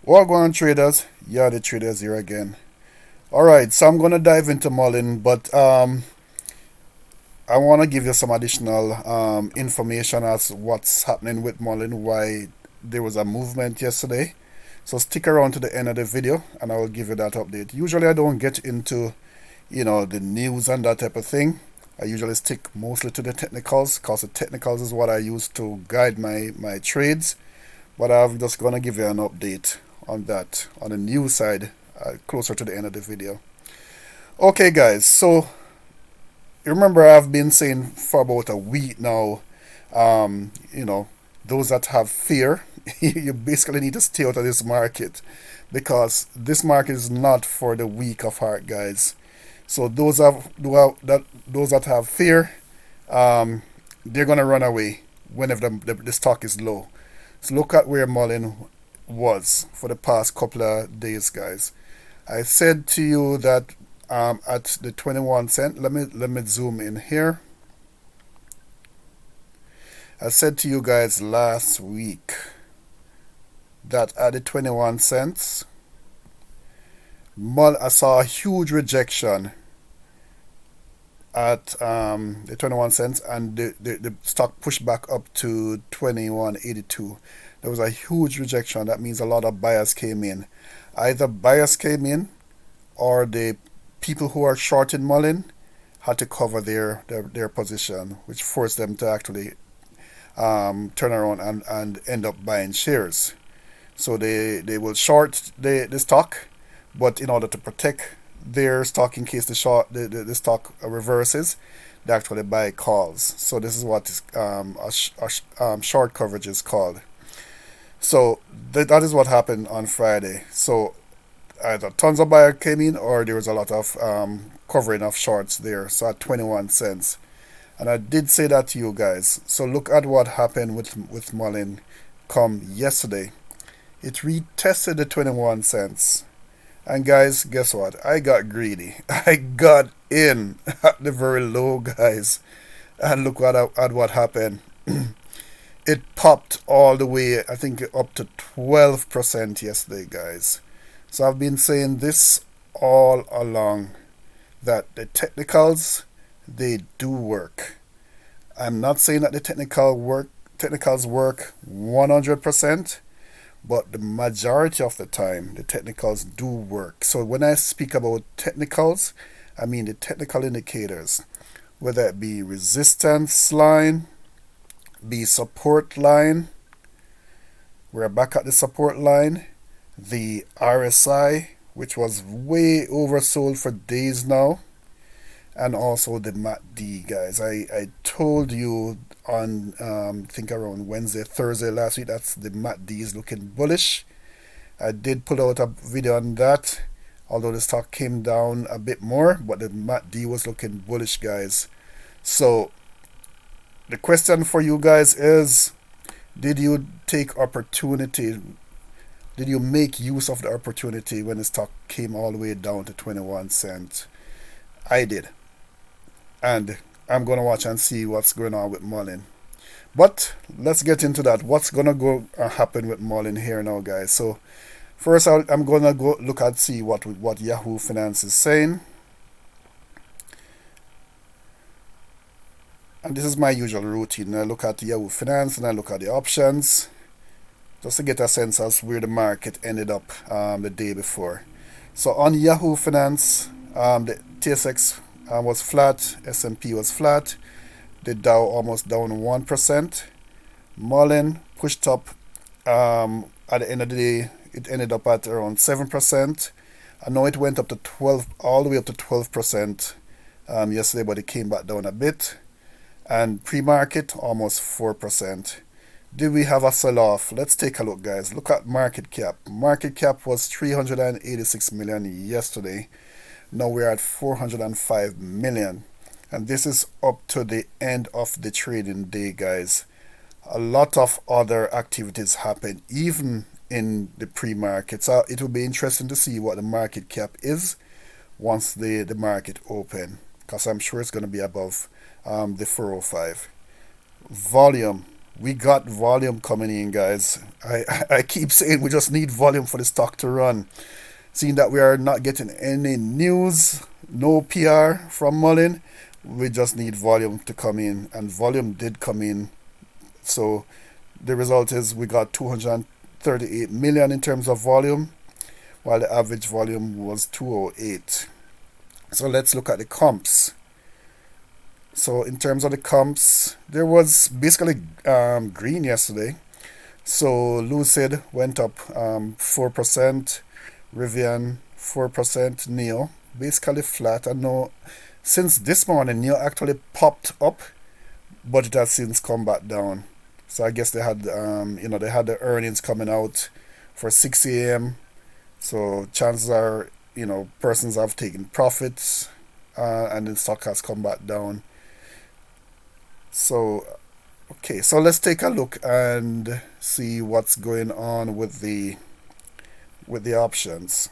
What going on, traders? Yeah, the traders here again. All right, so I'm gonna dive into Mullen, but I want to give you some additional information as what's happening with Mullen, why there was a movement yesterday. So stick around to the end of the video, and I will give you that update. Usually, I don't get into the news and that type of thing. I usually stick mostly to the technicals, because the technicals is what I use to guide my trades. But I'm just gonna give you an update on that on the news side closer to the end of the video. Okay, guys. So you remember I've been saying for about a week now. Um, you know, those that have fear, you basically need to stay out of this market because this market is not for the weak of heart, guys. So those that have fear, um, they're gonna run away whenever the stock is low. So look at where Mullen was for the past couple of days, guys. I said to you that at the 21 cent. Let me zoom in here. I said to you guys last week that at the 21 cents, I saw a huge rejection at the 21 cents, and the stock pushed back up to 21.82. There was a huge rejection. That means a lot of buyers came in. Either buyers came in or the people who are short in Mullen had to cover their position, which forced them to actually turn around and end up buying shares. So they will short the stock, but in order to protect their stock in case the stock reverses, they actually buy calls. So this is what short coverage is called. So that is what happened on Friday. So either tons of buyer came in or there was a lot of covering of shorts there. So at 21 cents. And I did say that to you guys. So look at what happened with Mullen come yesterday. It retested the 21 cents. And guys, guess what? I got greedy. I got in at the very low, guys. And look at what happened. It popped all the way, I think, up to 12% yesterday, guys. So I've been saying this all along that the technicals, they do work. I'm not saying that the technicals work 100%, but the majority of the time the technicals do work. So when I speak about technicals, I mean the technical indicators, whether it be resistance line, be support line. We're back at the support line. The RSI, which was way oversold for days now, and also the MACD, guys. I told you on I think around Wednesday, Thursday last week, that's the MACD is looking bullish. I did put out a video on that, although the stock came down a bit more, but the MACD was looking bullish, guys. So the question for you guys is, did you take opportunity? Did you make use of the opportunity when the stock came all the way down to 21 cents? I did. And I'm going to watch and see what's going on with Mullen. But let's get into that. What's going to go happen with Mullen here now, guys? So first, I'm going to go look at see what Yahoo Finance is saying. And this is my usual routine. I look at Yahoo Finance and I look at the options just to get a sense as where the market ended up the day before. So on Yahoo Finance, the TSX was flat, S&P was flat, the Dow almost down 1%. Mullen pushed up at the end of the day, it ended up at around 7%. I know it went up to 12, all the way up to 12% yesterday, but it came back down a bit. And pre-market almost 4%. Did we have a sell-off? Let's take a look, guys. Look at market cap. Market cap was 386 million yesterday. Now we're at 405 million. And this is up to the end of the trading day, guys. A lot of other activities happened, even in the pre-market. So it will be interesting to see what the market cap is once the market open, because I'm sure it's going to be above the 405. Volume we got volume coming in, guys. I keep saying we just need volume for the stock to run. Seeing that we are not getting any news, no PR from Mullen, we just need volume to come in, and volume did come in. So the result is we got 238 million in terms of volume, while the average volume was 208. So let's look at the comps. So in terms of the comps, there was basically green yesterday. So Lucid went up 4%, Rivian 4%, Neo basically flat. And no, since this morning, Neo actually popped up, but it has since come back down. So I guess they had they had the earnings coming out for 6 a.m. So chances are, persons have taken profits, and the stock has come back down. So, okay, so let's take a look and see what's going on with the options.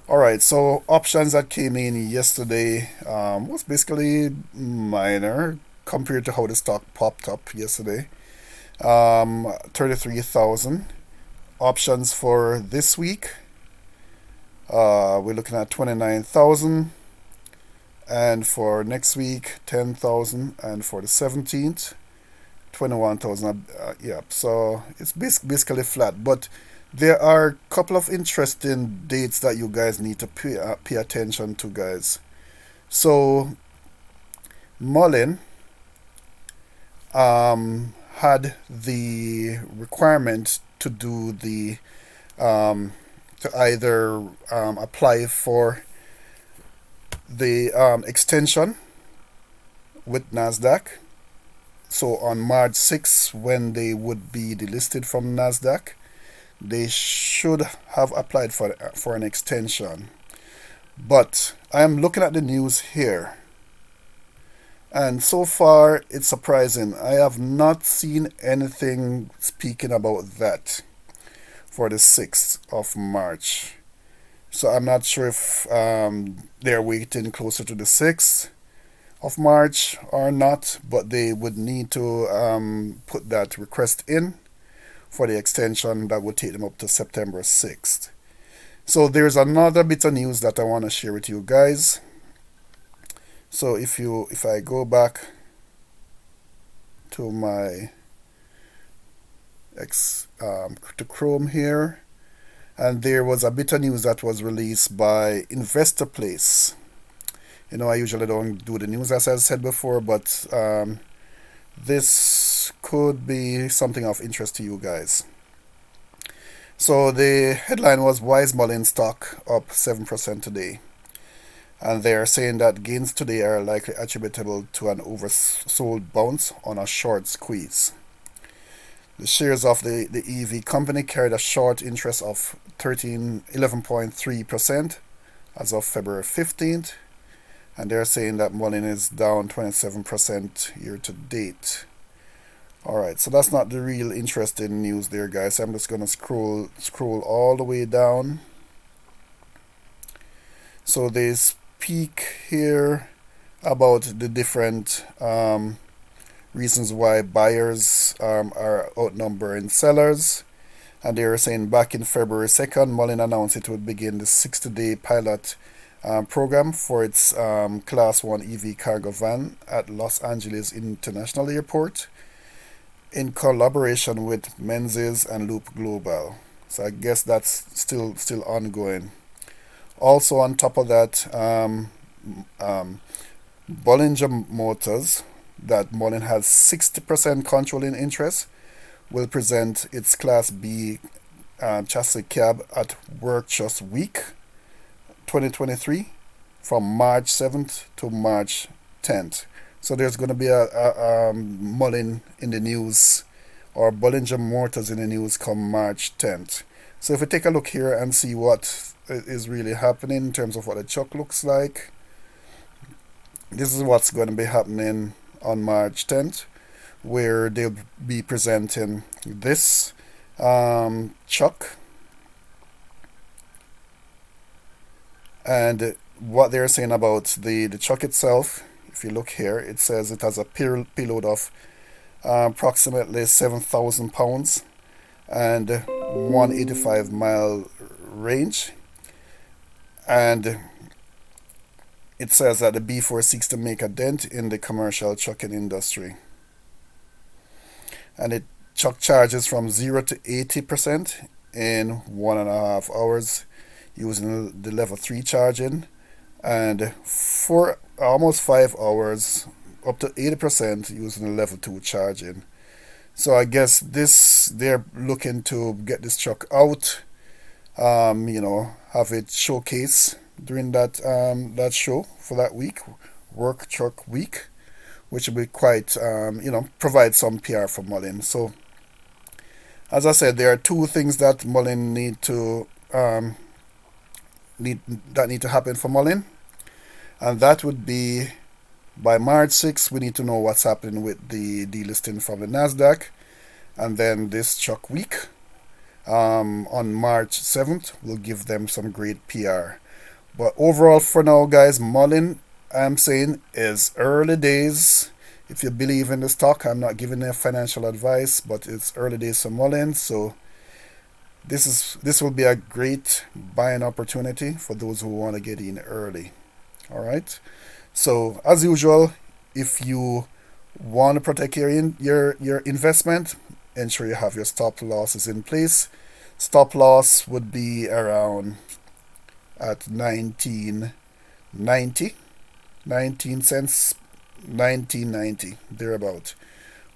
All right, so options that came in yesterday was basically minor compared to how the stock popped up yesterday. 33,000 options for this week. We're looking at 29,000, and for next week 10,000, and for the 17th 21,000. Yeah, so it's basically flat, but there are a couple of interesting dates that you guys need to pay attention to, guys. So Mullen had the requirement to do the to either apply for the extension with Nasdaq. So on March 6th, when they would be delisted from Nasdaq, they should have applied for an extension. But I am looking at the news here, and so far it's surprising. I have not seen anything speaking about that for the 6th of March. So I'm not sure if they're waiting closer to the 6th of March or not, but they would need to put that request in for the extension that would take them up to September 6th. So there's another bit of news that I want to share with you guys. So if I go back to my to Chrome here, and there was a bit of news that was released by Investor Place. I usually don't do the news, as I said before, but this could be something of interest to you guys. So the headline was Wise Mullen stock up 7% today. And they are saying that gains today are likely attributable to an oversold bounce on a short squeeze. The shares of the EV company carried a short interest of 11.3% as of February 15th. And they're saying that Mullen is down 27% year to date. Alright, so that's not the real interesting news there, guys. I'm just gonna scroll all the way down. So they speak here about the different reasons why buyers are outnumbering sellers. And they were saying back in February 2nd, Mullen announced it would begin the 60-day pilot program for its Class 1 EV cargo van at Los Angeles International Airport in collaboration with Menzies and Loop Global. So I guess that's still ongoing. Also on top of that, Bollinger Motors, that Mullen has 60% controlling interest, will present its Class B chassis cab at Workshop Week 2023 from March 7th to March 10th. So there's going to be a Mullen in the news, or Bollinger Motors in the news, come March 10th. So if we take a look here and see what is really happening in terms of what the truck looks like, this is what's going to be happening on March 10th, where they'll be presenting this truck, and what they're saying about the truck itself. If you look here, it says it has a payload of approximately 7,000 pounds and 185-mile range. And it says that the B4 seeks to make a dent in the commercial trucking industry. And it truck charges from 0 to 80% in 1.5 hours using the level 3 charging, and for almost 5 hours up to 80% using the level 2 charging. So I guess they're looking to get this truck out, have it showcase during that show for that week, Work Truck Week, which will be quite, provide some PR for Mullen. So as I said, there are two things that Mullen need to happen for Mullen, and that would be by March 6th, we need to know what's happening with the delisting from the Nasdaq, and then this truck week on March 7th will give them some great PR. But overall, for now, guys, Mullen, I'm saying, is early days. If you believe in the stock, I'm not giving a financial advice, but it's early days for Mullen. So this will be a great buying opportunity for those who want to get in early. All right. So as usual, if you want to protect your investment, ensure you have your stop losses in place. Stop loss would be around at 19.90, 19 cents, 19.90 thereabout.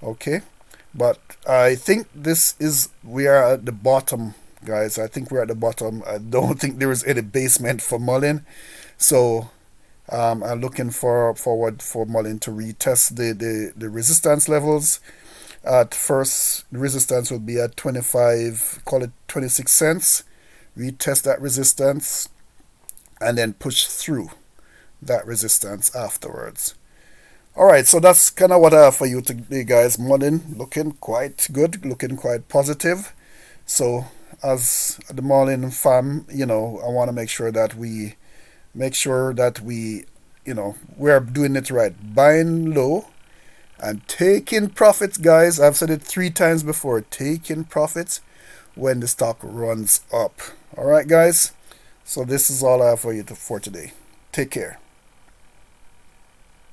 Okay, but I think we are at the bottom, guys. I think we're at the bottom. I don't think there is any basement for Mullen. So I'm looking forward for Mullen to retest the resistance levels. At first, the resistance will be at 25, call it 26 cents. Retest that resistance and then push through that resistance afterwards. All right, so that's kind of what I have for you today, guys. Mullen looking quite good, looking quite positive. So as the Mullen fam, I want to make sure that we we're doing it right, buying low and taking profits, guys. I've said it 3 times before, taking profits when the stock runs up. All right, guys. So this is all I have for you for today. Take care.